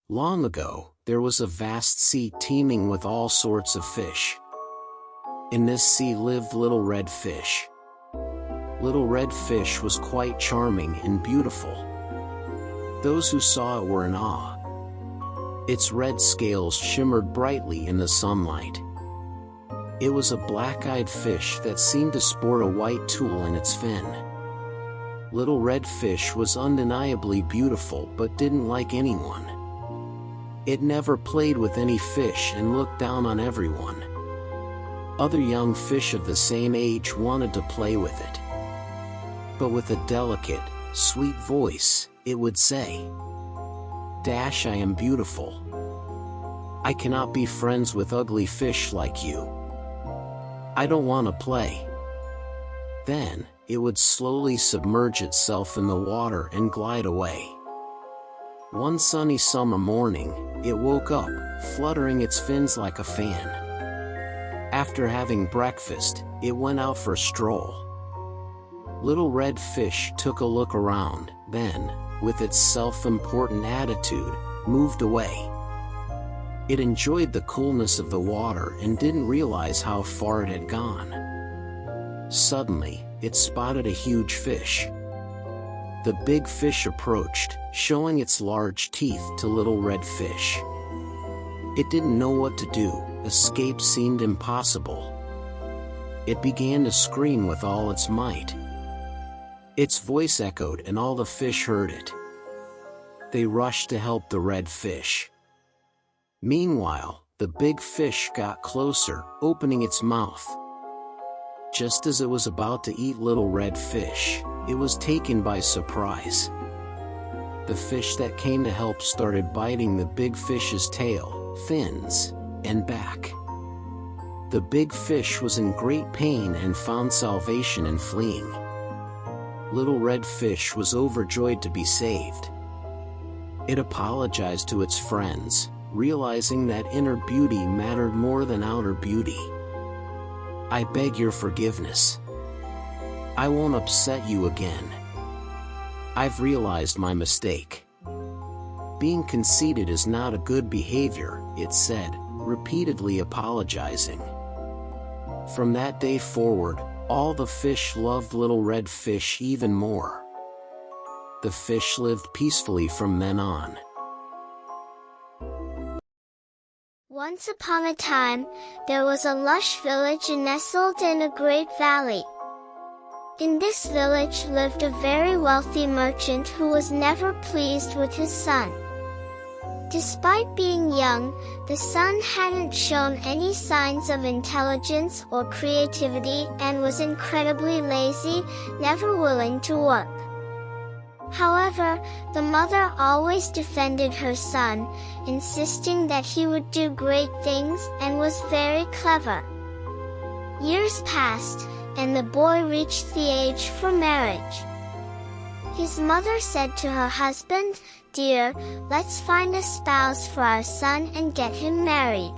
Long ago, there was a vast sea teeming with all sorts of fish. In this sea lived Little Red Fish. Little Red Fish was quite charming and beautiful. Those who saw it were in awe. Its red scales shimmered brightly in the sunlight. It was a black-eyed fish that seemed to sport a white tool in its fin. Little Red Fish was undeniably beautiful but didn't like anyone. It never played with any fish and looked down on everyone. Other young fish of the same age wanted to play with it. But with a delicate, sweet voice, it would say, "Dash, I am beautiful. I cannot be friends with ugly fish like you. I don't want to play." Then, it would slowly submerge itself in the water and glide away. One sunny summer morning, it woke up, fluttering its fins like a fan. After having breakfast, it went out for a stroll. Little Red Fish took a look around, then, with its self-important attitude, moved away. It enjoyed the coolness of the water and didn't realize how far it had gone. Suddenly, it spotted a huge fish. The big fish approached, showing its large teeth to Little Red Fish. It didn't know what to do. Escape seemed impossible. It began to scream with all its might. Its voice echoed and all the fish heard it. They rushed to help the red fish. Meanwhile, the big fish got closer, opening its mouth. Just as it was about to eat Little Red Fish, it was taken by surprise. The fish that came to help started biting the big fish's tail, fins, and back. The big fish was in great pain and found salvation in fleeing. Little Red Fish was overjoyed to be saved. It apologized to its friends, realizing that inner beauty mattered more than outer beauty. "I beg your forgiveness. I won't upset you again. I've realized my mistake." Being conceited is not a good behavior, it said, repeatedly apologizing. From that day forward, all the fish loved Little Red Fish even more. The fish lived peacefully from then on. Once upon a time, there was a lush village nestled in a great valley. In this village lived a very wealthy merchant who was never pleased with his son. Despite being young, the son hadn't shown any signs of intelligence or creativity and was incredibly lazy, never willing to work. However, the mother always defended her son, insisting that he would do great things and was very clever. Years passed, and the boy reached the age for marriage. His mother said to her husband, "Dear, let's find a spouse for our son and get him married."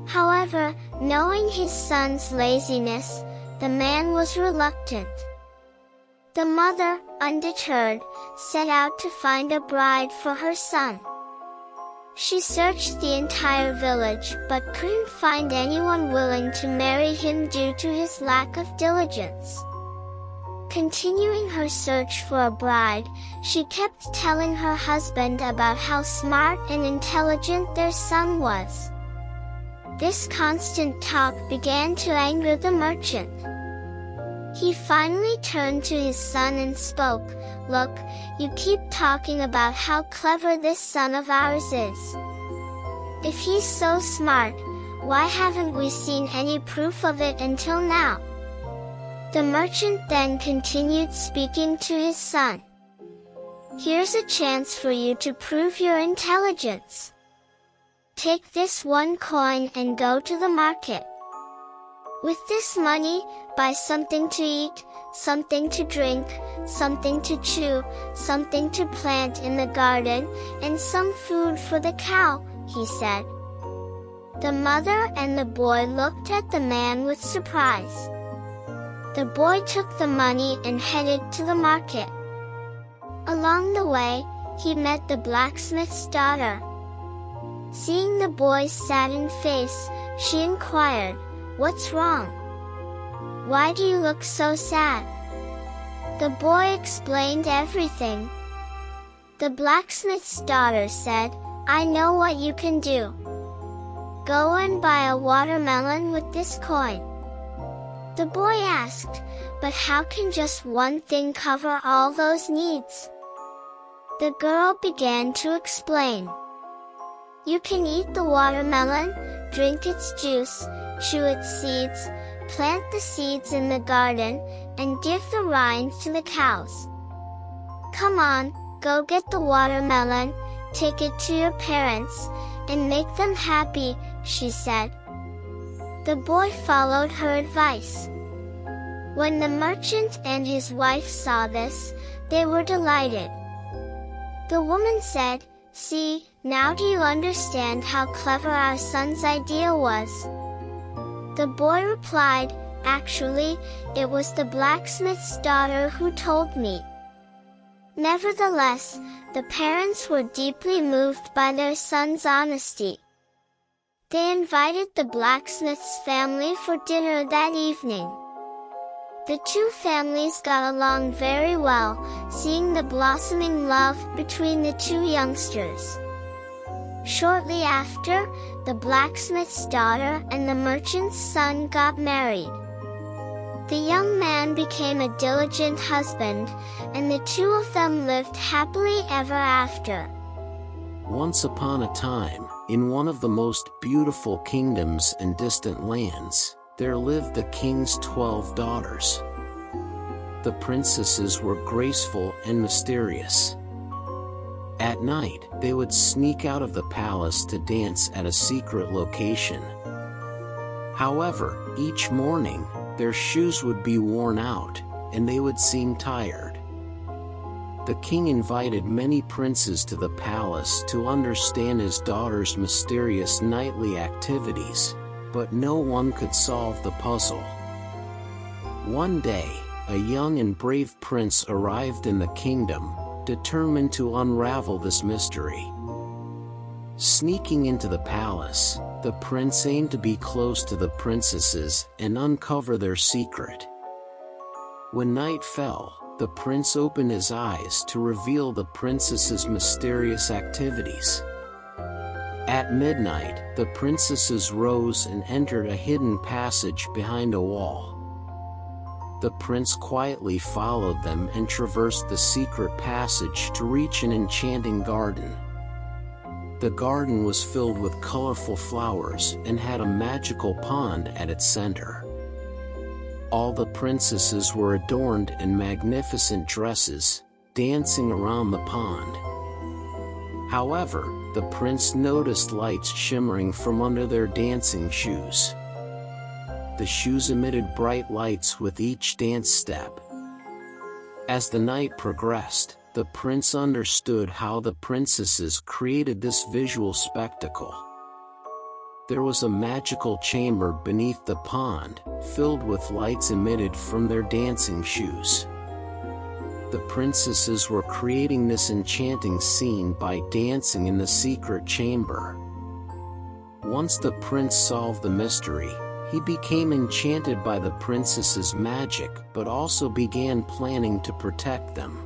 However, knowing his son's laziness, the man was reluctant. The mother, undeterred, set out to find a bride for her son. She searched the entire village but couldn't find anyone willing to marry him due to his lack of diligence. Continuing her search for a bride, she kept telling her husband about how smart and intelligent their son was. This constant talk began to anger the merchant. He finally turned to his son and spoke, "Look, you keep talking about how clever this son of ours is. If he's so smart, why haven't we seen any proof of it until now?" The merchant then continued speaking to his son. "Here's a chance for you to prove your intelligence. Take this one coin and go to the market. With this money, buy something to eat, something to drink, something to chew, something to plant in the garden, and some food for the cow," he said. The mother and the boy looked at the man with surprise. The boy took the money and headed to the market. Along the way, he met the blacksmith's daughter. Seeing the boy's saddened face, she inquired, "What's wrong? Why do you look so sad?" The boy explained everything. The blacksmith's daughter said, "I know what you can do. Go and buy a watermelon with this coin." The boy asked, "But how can just one thing cover all those needs?" The girl began to explain. "You can eat the watermelon, drink its juice, chew its seeds, plant the seeds in the garden, and give the rind to the cows. Come on, go get the watermelon, take it to your parents, and make them happy," she said. The boy followed her advice. When the merchant and his wife saw this, they were delighted. The woman said, "See, now do you understand how clever our son's idea was?" The boy replied, "Actually, it was the blacksmith's daughter who told me." Nevertheless, the parents were deeply moved by their son's honesty. They invited the blacksmith's family for dinner that evening. The two families got along very well, seeing the blossoming love between the two youngsters. Shortly after, the blacksmith's daughter and the merchant's son got married. The young man became a diligent husband, and the two of them lived happily ever after. Once upon a time, in one of the most beautiful kingdoms in distant lands, there lived the king's 12 daughters. The princesses were graceful and mysterious. At night, they would sneak out of the palace to dance at a secret location. However, each morning, their shoes would be worn out, and they would seem tired. The king invited many princes to the palace to understand his daughters' mysterious nightly activities, but no one could solve the puzzle. One day, a young and brave prince arrived in the kingdom, determined to unravel this mystery. Sneaking into the palace, the prince aimed to be close to the princesses and uncover their secret. When night fell, the prince opened his eyes to reveal the princesses' mysterious activities. At midnight, the princesses rose and entered a hidden passage behind a wall. The prince quietly followed them and traversed the secret passage to reach an enchanting garden. The garden was filled with colorful flowers and had a magical pond at its center. All the princesses were adorned in magnificent dresses, dancing around the pond. However, the prince noticed lights shimmering from under their dancing shoes. The shoes emitted bright lights with each dance step. As the night progressed, the prince understood how the princesses created this visual spectacle. There was a magical chamber beneath the pond, filled with lights emitted from their dancing shoes. The princesses were creating this enchanting scene by dancing in the secret chamber. Once the prince solved the mystery, he became enchanted by the princesses' magic but also began planning to protect them.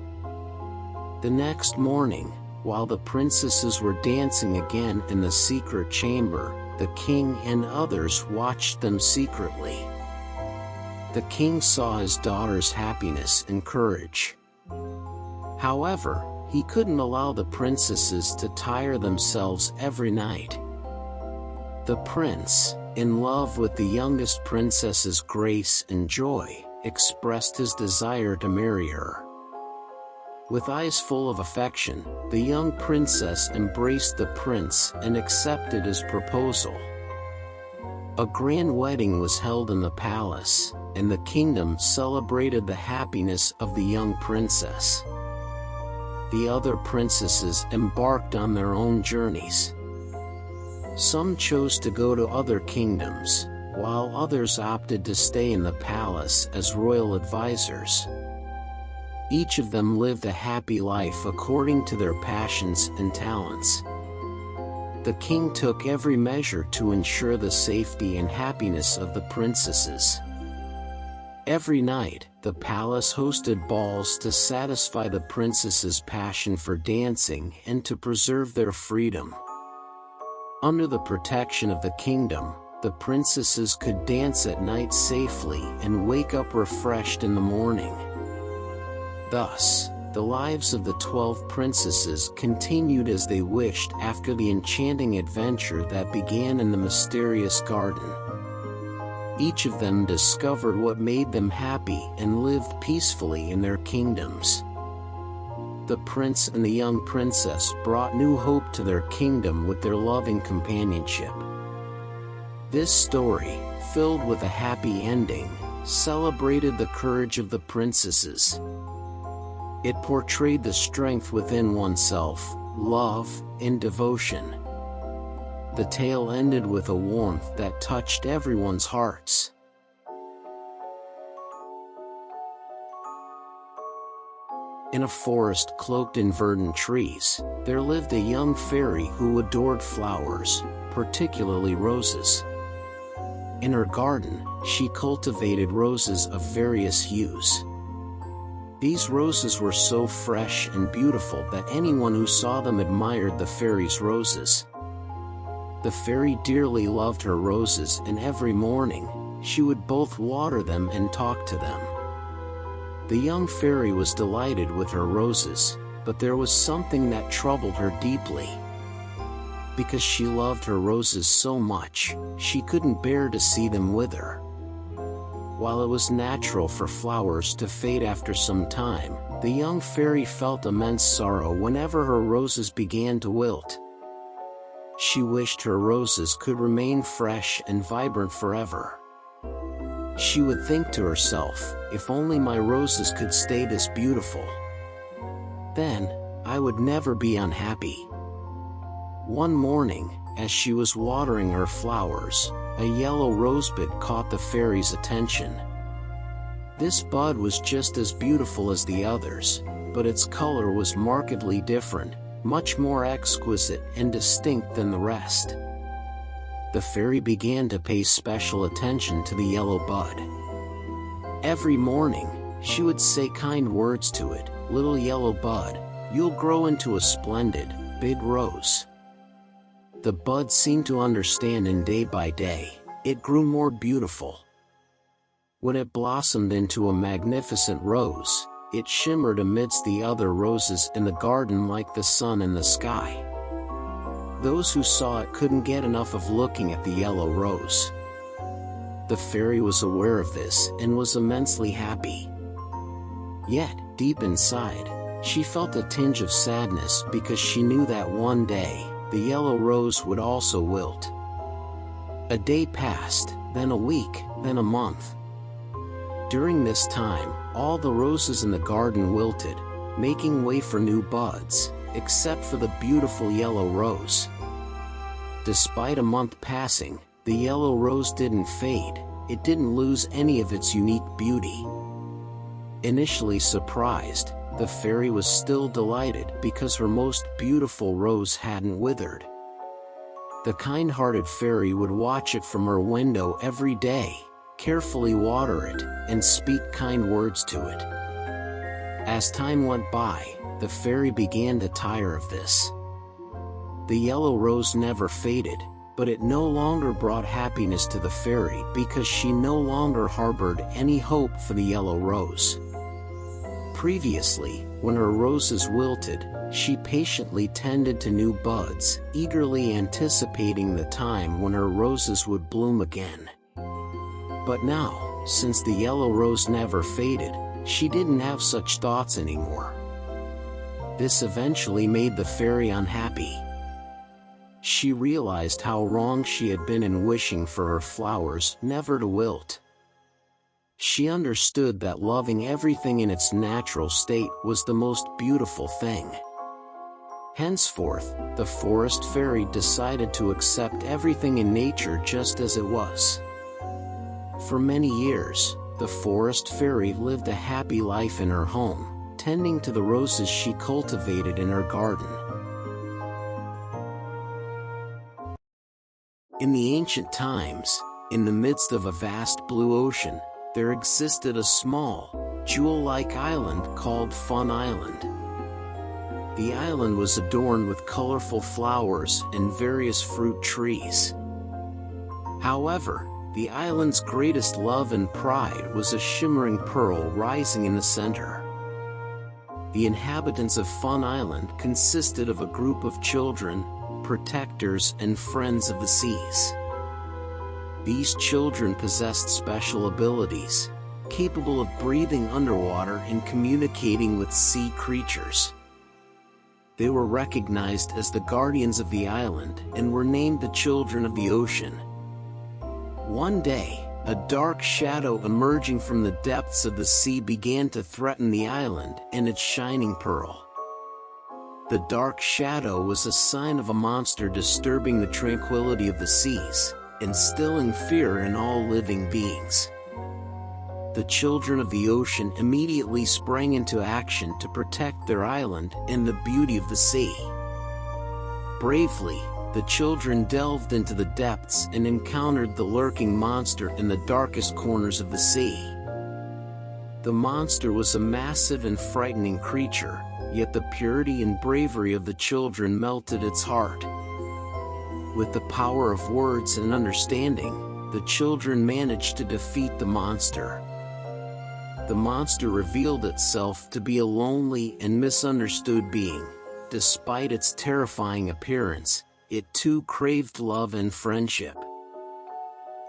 The next morning, while the princesses were dancing again in the secret chamber, the king and others watched them secretly. The king saw his daughter's happiness and courage. However, he couldn't allow the princesses to tire themselves every night. The prince, in love with the youngest princess's grace and joy, expressed his desire to marry her. With eyes full of affection, the young princess embraced the prince and accepted his proposal. A grand wedding was held in the palace, and the kingdom celebrated the happiness of the young princess. The other princesses embarked on their own journeys. Some chose to go to other kingdoms, while others opted to stay in the palace as royal advisors. Each of them lived a happy life according to their passions and talents. The king took every measure to ensure the safety and happiness of the princesses. Every night, the palace hosted balls to satisfy the princesses' passion for dancing and to preserve their freedom. Under the protection of the kingdom, the princesses could dance at night safely and wake up refreshed in the morning. Thus, the lives of the 12 princesses continued as they wished after the enchanting adventure that began in the mysterious garden. Each of them discovered what made them happy and lived peacefully in their kingdoms. The prince and the young princess brought new hope to their kingdom with their loving companionship. This story, filled with a happy ending, celebrated the courage of the princesses. It portrayed the strength within oneself, love, and devotion. The tale ended with a warmth that touched everyone's hearts. In a forest cloaked in verdant trees, there lived a young fairy who adored flowers, particularly roses. In her garden, she cultivated roses of various hues. These roses were so fresh and beautiful that anyone who saw them admired the fairy's roses. The fairy dearly loved her roses, and every morning, she would both water them and talk to them. The young fairy was delighted with her roses, but there was something that troubled her deeply. Because she loved her roses so much, she couldn't bear to see them wither. While it was natural for flowers to fade after some time, the young fairy felt immense sorrow whenever her roses began to wilt. She wished her roses could remain fresh and vibrant forever. She would think to herself, if only my roses could stay this beautiful, then I would never be unhappy. One morning, as she was watering her flowers, a yellow rosebud caught the fairy's attention. This bud was just as beautiful as the others, but its color was markedly different, much more exquisite and distinct than the rest. The fairy began to pay special attention to the yellow bud. Every morning, she would say kind words to it, "Little yellow bud, you'll grow into a splendid, big rose." The bud seemed to understand, and day by day, it grew more beautiful. When it blossomed into a magnificent rose, it shimmered amidst the other roses in the garden like the sun in the sky. Those who saw it couldn't get enough of looking at the yellow rose. The fairy was aware of this and was immensely happy. Yet, deep inside, she felt a tinge of sadness because she knew that one day, the yellow rose would also wilt. A day passed, then a week, then a month. During this time, all the roses in the garden wilted, making way for new buds, except for the beautiful yellow rose. Despite a month passing, the yellow rose didn't fade, it didn't lose any of its unique beauty. Initially surprised, the fairy was still delighted because her most beautiful rose hadn't withered. The kind-hearted fairy would watch it from her window every day, carefully water it, and speak kind words to it. As time went by, the fairy began to tire of this. The yellow rose never faded, but it no longer brought happiness to the fairy because she no longer harbored any hope for the yellow rose. Previously, when her roses wilted, she patiently tended to new buds, eagerly anticipating the time when her roses would bloom again. But now, since the yellow rose never faded, she didn't have such thoughts anymore. This eventually made the fairy unhappy. She realized how wrong she had been in wishing for her flowers never to wilt. She understood that loving everything in its natural state was the most beautiful thing. Henceforth, the forest fairy decided to accept everything in nature just as it was. For many years, the forest fairy lived a happy life in her home, tending to the roses she cultivated in her garden. In the ancient times, in the midst of a vast blue ocean, there existed a small, jewel-like island called Fun Island. The island was adorned with colorful flowers and various fruit trees. However, the island's greatest love and pride was a shimmering pearl rising in the center. The inhabitants of Fun Island consisted of a group of children, protectors and friends of the seas. These children possessed special abilities, capable of breathing underwater and communicating with sea creatures. They were recognized as the guardians of the island and were named the Children of the Ocean. One day, a dark shadow emerging from the depths of the sea began to threaten the island and its shining pearl. The dark shadow was a sign of a monster disturbing the tranquility of the seas, instilling fear in all living beings. The Children of the Ocean immediately sprang into action to protect their island and the beauty of the sea. Bravely, the children delved into the depths and encountered the lurking monster in the darkest corners of the sea. The monster was a massive and frightening creature, yet the purity and bravery of the children melted its heart. With the power of words and understanding, the children managed to defeat the monster. The monster revealed itself to be a lonely and misunderstood being. Despite its terrifying appearance, it too craved love and friendship.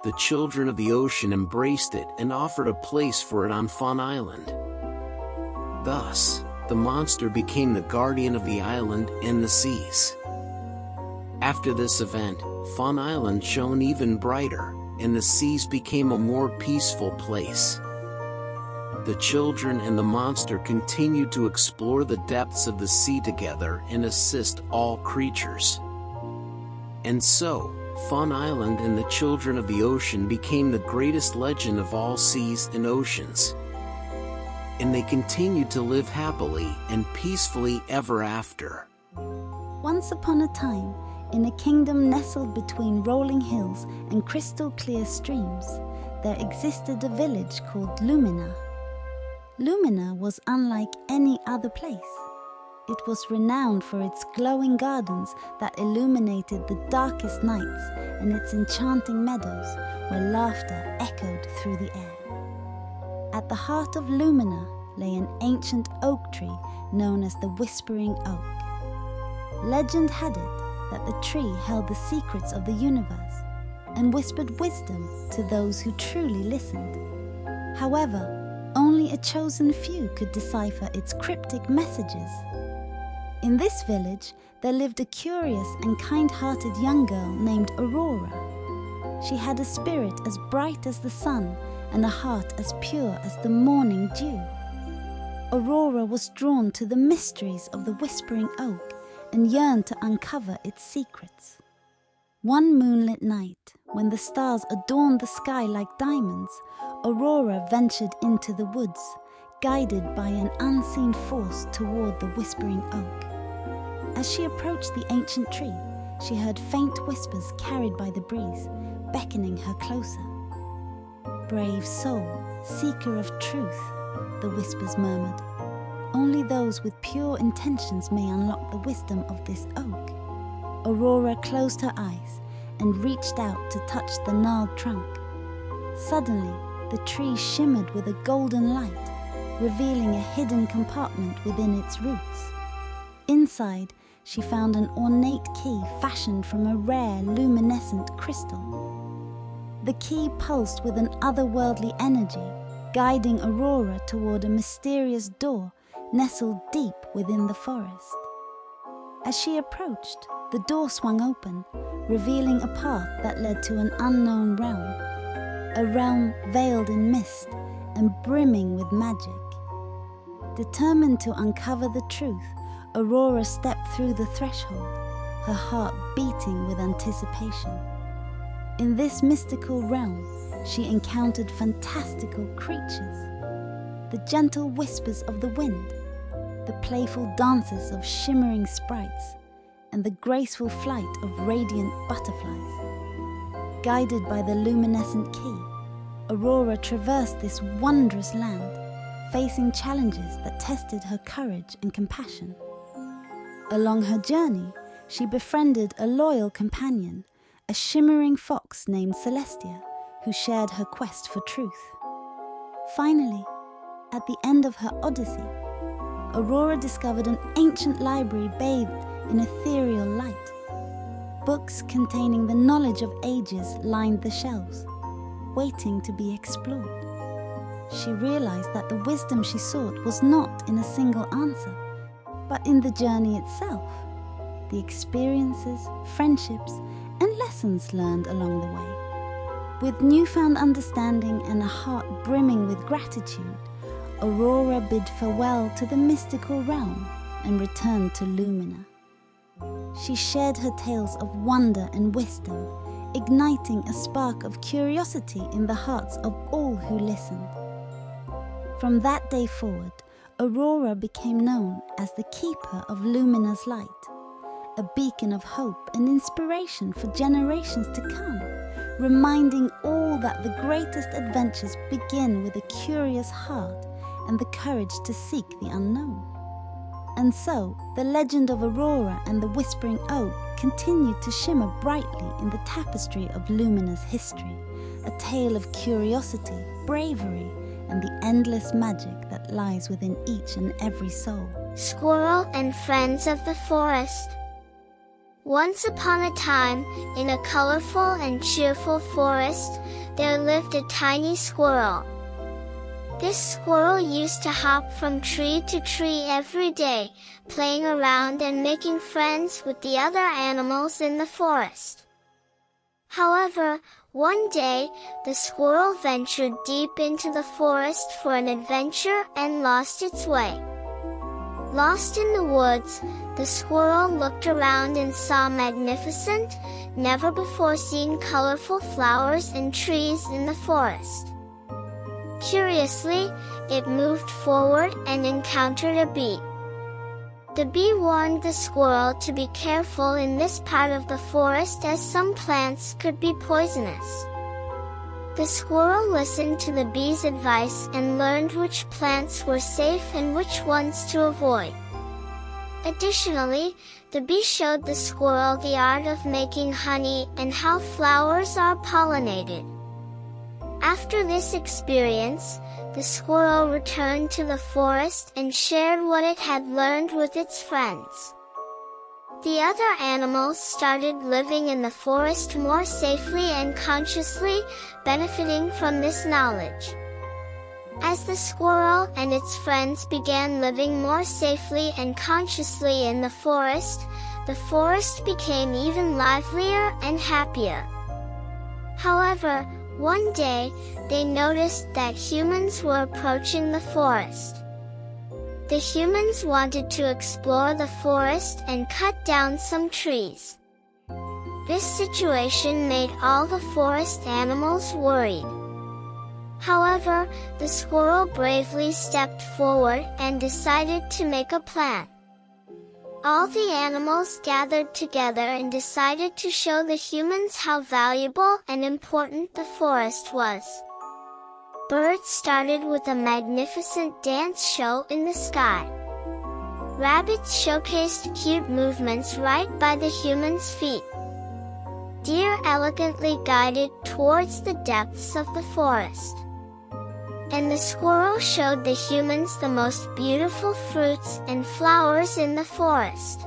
The Children of the Ocean embraced it and offered a place for it on Fun Island. Thus, the monster became the guardian of the island and the seas. After this event, Fun Island shone even brighter, and the seas became a more peaceful place. The children and the monster continued to explore the depths of the sea together and assist all creatures. And so, Fun Island and the Children of the Ocean became the greatest legend of all seas and oceans. And they continued to live happily and peacefully ever after. Once upon a time, in a kingdom nestled between rolling hills and crystal-clear streams, there existed a village called Lumina. Lumina was unlike any other place. It was renowned for its glowing gardens that illuminated the darkest nights and its enchanting meadows where laughter echoed through the air. At the heart of Lumina lay an ancient oak tree known as the Whispering Oak. Legend had it that the tree held the secrets of the universe and whispered wisdom to those who truly listened. However, only a chosen few could decipher its cryptic messages. In this village, there lived a curious and kind-hearted young girl named Aurora. She had a spirit as bright as the sun and a heart as pure as the morning dew. Aurora was drawn to the mysteries of the Whispering Oak and yearned to uncover its secrets. One moonlit night, when the stars adorned the sky like diamonds, Aurora ventured into the woods, guided by an unseen force toward the Whispering Oak. As she approached the ancient tree, she heard faint whispers carried by the breeze, beckoning her closer. "Brave soul, seeker of truth," the whispers murmured. "Only those with pure intentions may unlock the wisdom of this oak." Aurora closed her eyes and reached out to touch the gnarled trunk. Suddenly, the tree shimmered with a golden light, revealing a hidden compartment within its roots. Inside, she found an ornate key fashioned from a rare, luminescent crystal. The key pulsed with an otherworldly energy, guiding Aurora toward a mysterious door nestled deep within the forest. As she approached, the door swung open, revealing a path that led to an unknown realm, a realm veiled in mist and brimming with magic. Determined to uncover the truth, Aurora stepped through the threshold, her heart beating with anticipation. In this mystical realm, she encountered fantastical creatures. The gentle whispers of the wind, the playful dances of shimmering sprites, and the graceful flight of radiant butterflies. Guided by the luminescent key, Aurora traversed this wondrous land, facing challenges that tested her courage and compassion. Along her journey, she befriended a loyal companion, a shimmering fox named Celestia, who shared her quest for truth. Finally, at the end of her odyssey, Aurora discovered an ancient library bathed in ethereal light. Books containing the knowledge of ages lined the shelves, waiting to be explored. She realized that the wisdom she sought was not in a single answer, but in the journey itself, the experiences, friendships, and lessons learned along the way. With newfound understanding and a heart brimming with gratitude, Aurora bid farewell to the mystical realm and returned to Lumina. She shared her tales of wonder and wisdom, igniting a spark of curiosity in the hearts of all who listened. From that day forward, Aurora became known as the keeper of Lumina's light, a beacon of hope and inspiration for generations to come, reminding all that the greatest adventures begin with a curious heart and the courage to seek the unknown. And so, the legend of Aurora and the Whispering Oak continued to shimmer brightly in the tapestry of Lumina's history, a tale of curiosity, bravery, and the endless magic that lies within each and every soul. Squirrel and Friends of the Forest. Once upon a time, in a colorful and cheerful forest, there lived a tiny squirrel. This squirrel used to hop from tree to tree every day, playing around and making friends with the other animals in the forest. However, one day, the squirrel ventured deep into the forest for an adventure and lost its way. Lost in the woods, the squirrel looked around and saw magnificent, never-before-seen colorful flowers and trees in the forest. Curiously, it moved forward and encountered a bee. The bee warned the squirrel to be careful in this part of the forest as some plants could be poisonous. The squirrel listened to the bee's advice and learned which plants were safe and which ones to avoid. Additionally, the bee showed the squirrel the art of making honey and how flowers are pollinated. After this experience, the squirrel returned to the forest and shared what it had learned with its friends. The other animals started living in the forest more safely and consciously, benefiting from this knowledge. As the squirrel and its friends began living more safely and consciously in the forest became even livelier and happier. However, one day, they noticed that humans were approaching the forest. The humans wanted to explore the forest and cut down some trees. This situation made all the forest animals worried. However, the squirrel bravely stepped forward and decided to make a plan. All the animals gathered together and decided to show the humans how valuable and important the forest was. Birds started with a magnificent dance show in the sky. Rabbits showcased cute movements right by the humans' feet. Deer elegantly guided towards the depths of the forest. And the squirrel showed the humans the most beautiful fruits and flowers in the forest.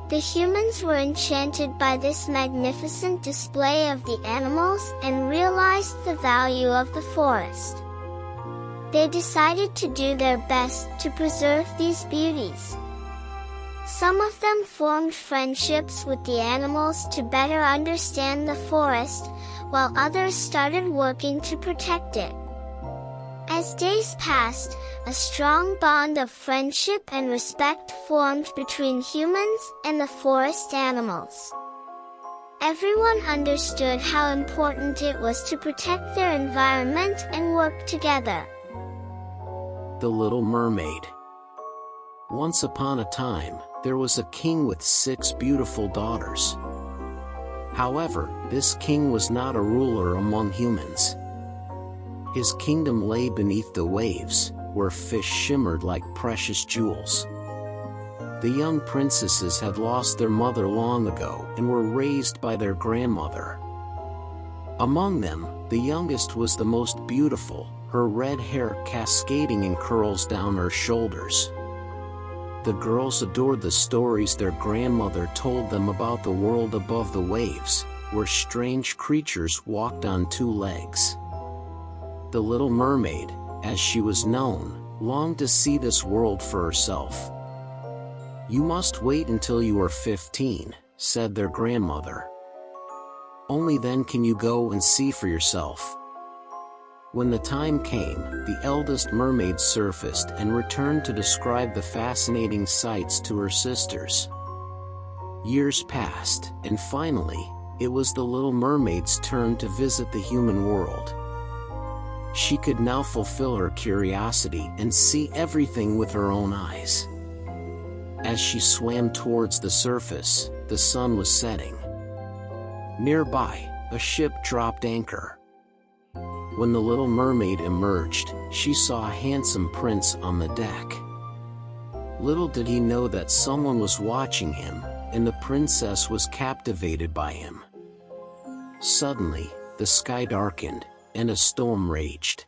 The humans were enchanted by this magnificent display of the animals and realized the value of the forest. They decided to do their best to preserve these beauties. Some of them formed friendships with the animals to better understand the forest, while others started working to protect it. As days passed, a strong bond of friendship and respect formed between humans and the forest animals. Everyone understood how important it was to protect their environment and work together. The Little Mermaid. Once upon a time, there was a king with 6 beautiful daughters. However, this king was not a ruler among humans. His kingdom lay beneath the waves, where fish shimmered like precious jewels. The young princesses had lost their mother long ago and were raised by their grandmother. Among them, the youngest was the most beautiful, her red hair cascading in curls down her shoulders. The girls adored the stories their grandmother told them about the world above the waves, where strange creatures walked on 2 legs. The Little Mermaid, as she was known, longed to see this world for herself. "You must wait until you are 15, said their grandmother. "Only then can you go and see for yourself." When the time came, the eldest mermaid surfaced and returned to describe the fascinating sights to her sisters. Years passed, and finally, it was the Little Mermaid's turn to visit the human world. She could now fulfill her curiosity and see everything with her own eyes. As she swam towards the surface, the sun was setting. Nearby, a ship dropped anchor. When the Little Mermaid emerged, she saw a handsome prince on the deck. Little did he know that someone was watching him, and the princess was captivated by him. Suddenly, the sky darkened, and a storm raged.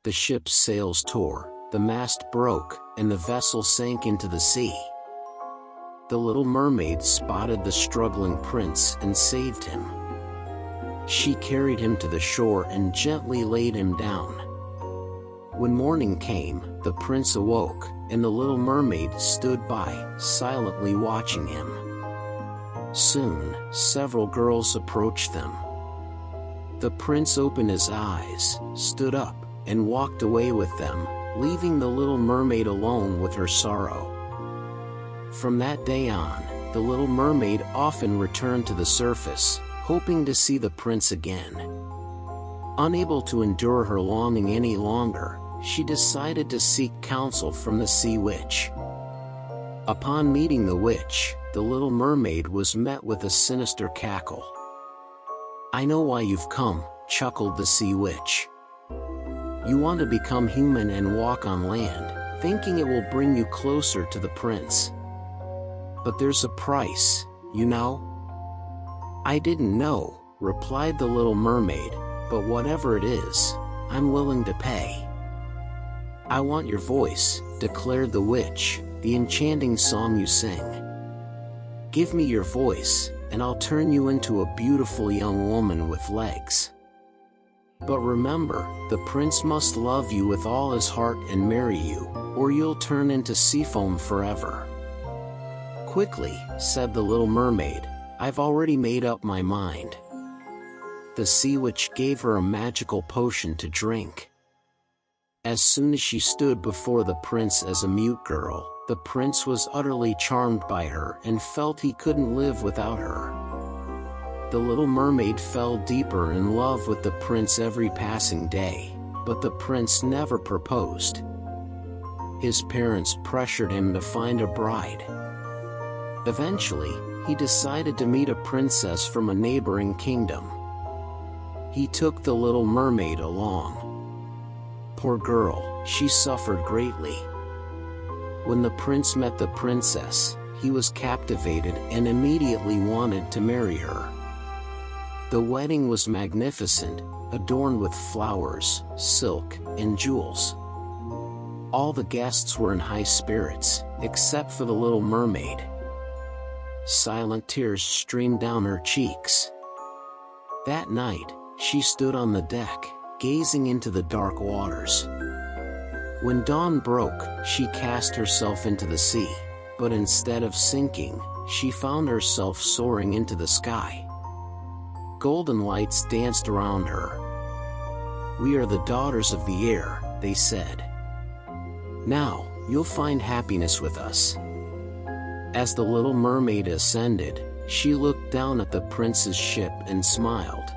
The ship's sails tore, the mast broke, and the vessel sank into the sea. The Little Mermaid spotted the struggling prince and saved him. She carried him to the shore and gently laid him down. When morning came, the prince awoke, and the Little Mermaid stood by, silently watching him. Soon, several girls approached them. The prince opened his eyes, stood up, and walked away with them, leaving the Little Mermaid alone with her sorrow. From that day on, the Little Mermaid often returned to the surface, hoping to see the prince again. Unable to endure her longing any longer, she decided to seek counsel from the Sea Witch. Upon meeting the witch, the Little Mermaid was met with a sinister cackle. "I know why you've come," chuckled the Sea Witch. "You want to become human and walk on land, thinking it will bring you closer to the prince. But there's a price, you know?" "I didn't know," replied the Little Mermaid, "but whatever it is, I'm willing to pay." "I want your voice," declared the witch, "the enchanting song you sing. Give me your voice, and I'll turn you into a beautiful young woman with legs. But remember, the prince must love you with all his heart and marry you, or you'll turn into sea foam forever." "Quickly," said the Little Mermaid, "I've already made up my mind." The Sea Witch gave her a magical potion to drink. As soon as she stood before the prince as a mute girl, the prince was utterly charmed by her and felt he couldn't live without her. The Little Mermaid fell deeper in love with the prince every passing day, but the prince never proposed. His parents pressured him to find a bride. Eventually, he decided to meet a princess from a neighboring kingdom. He took the Little Mermaid along. Poor girl, she suffered greatly. When the prince met the princess, he was captivated and immediately wanted to marry her. The wedding was magnificent, adorned with flowers, silk, and jewels. All the guests were in high spirits, except for the Little Mermaid. Silent tears streamed down her cheeks. That night, she stood on the deck, gazing into the dark waters. When dawn broke, she cast herself into the sea, but instead of sinking, she found herself soaring into the sky. Golden lights danced around her. "We are the daughters of the air," they said. "Now, you'll find happiness with us." As the Little Mermaid ascended, she looked down at the prince's ship and smiled.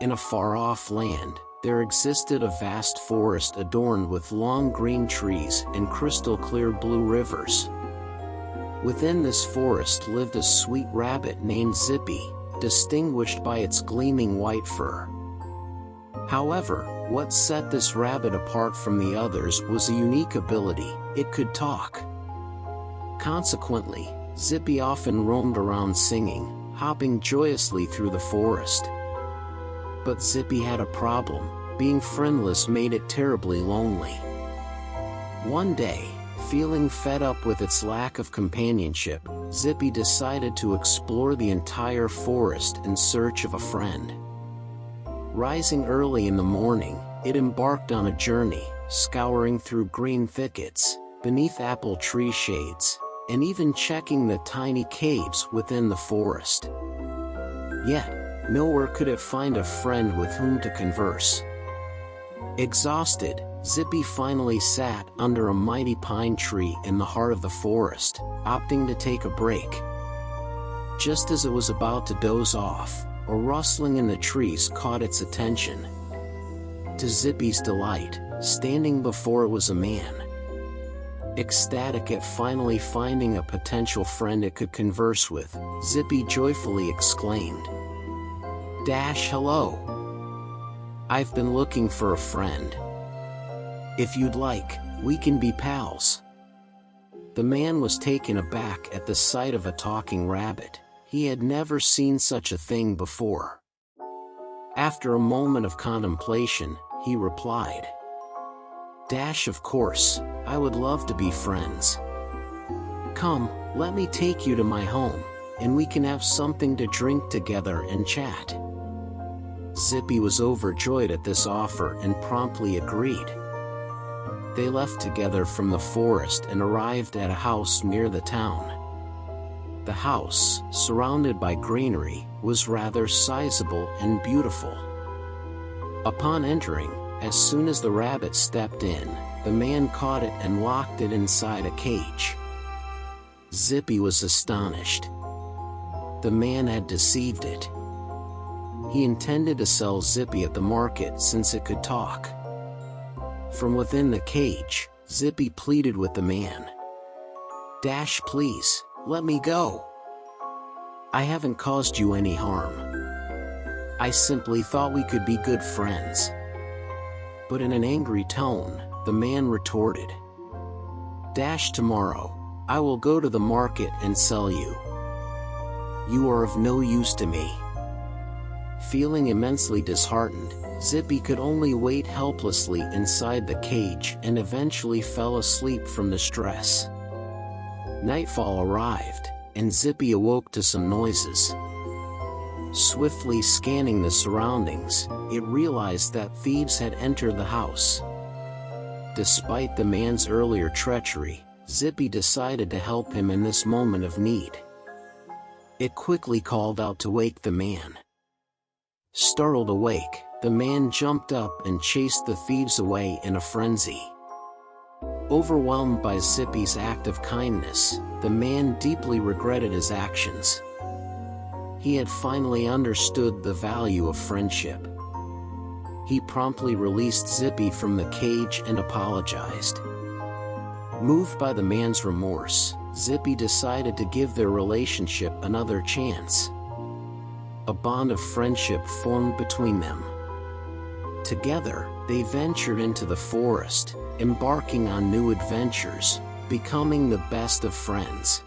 In a far-off land, there existed a vast forest adorned with long green trees and crystal-clear blue rivers. Within this forest lived a sweet rabbit named Zippy, distinguished by its gleaming white fur. However, what set this rabbit apart from the others was a unique ability: it could talk. Consequently, Zippy often roamed around singing, hopping joyously through the forest. But Zippy had a problem: being friendless made it terribly lonely. One day, feeling fed up with its lack of companionship, Zippy decided to explore the entire forest in search of a friend. Rising early in the morning, it embarked on a journey, scouring through green thickets, beneath apple tree shades, and even checking the tiny caves within the forest. Yet, nowhere could it find a friend with whom to converse. Exhausted, Zippy finally sat under a mighty pine tree in the heart of the forest, opting to take a break. Just as it was about to doze off, a rustling in the trees caught its attention. To Zippy's delight, standing before it was a man. Ecstatic at finally finding a potential friend it could converse with, Zippy joyfully exclaimed, "Hello! I've been looking for a friend. If you'd like, we can be pals." The man was taken aback at the sight of a talking rabbit. He had never seen such a thing before. After a moment of contemplation, he replied, "Of course, I would love to be friends. Come, let me take you to my home, and we can have something to drink together and chat." Zippy was overjoyed at this offer and promptly agreed. They left together from the forest and arrived at a house near the town. The house, surrounded by greenery, was rather sizable and beautiful. Upon entering, as soon as the rabbit stepped in, the man caught it and locked it inside a cage. Zippy was astonished. The man had deceived it. He intended to sell Zippy at the market since it could talk. From within the cage, Zippy pleaded with the man. Please, let me go. I haven't caused you any harm. I simply thought we could be good friends." But in an angry tone, the man retorted, Tomorrow, I will go to the market and sell you. You are of no use to me." Feeling immensely disheartened, Zippy could only wait helplessly inside the cage and eventually fell asleep from the stress. Nightfall arrived, and Zippy awoke to some noises. Swiftly scanning the surroundings, it realized that thieves had entered the house. Despite the man's earlier treachery, Zippy decided to help him in this moment of need. It quickly called out to wake the man. Startled awake, the man jumped up and chased the thieves away in a frenzy. Overwhelmed by Zippy's act of kindness, the man deeply regretted his actions. He had finally understood the value of friendship. He promptly released Zippy from the cage and apologized. Moved by the man's remorse, Zippy decided to give their relationship another chance. A bond of friendship formed between them. Together, they ventured into the forest, embarking on new adventures, becoming the best of friends.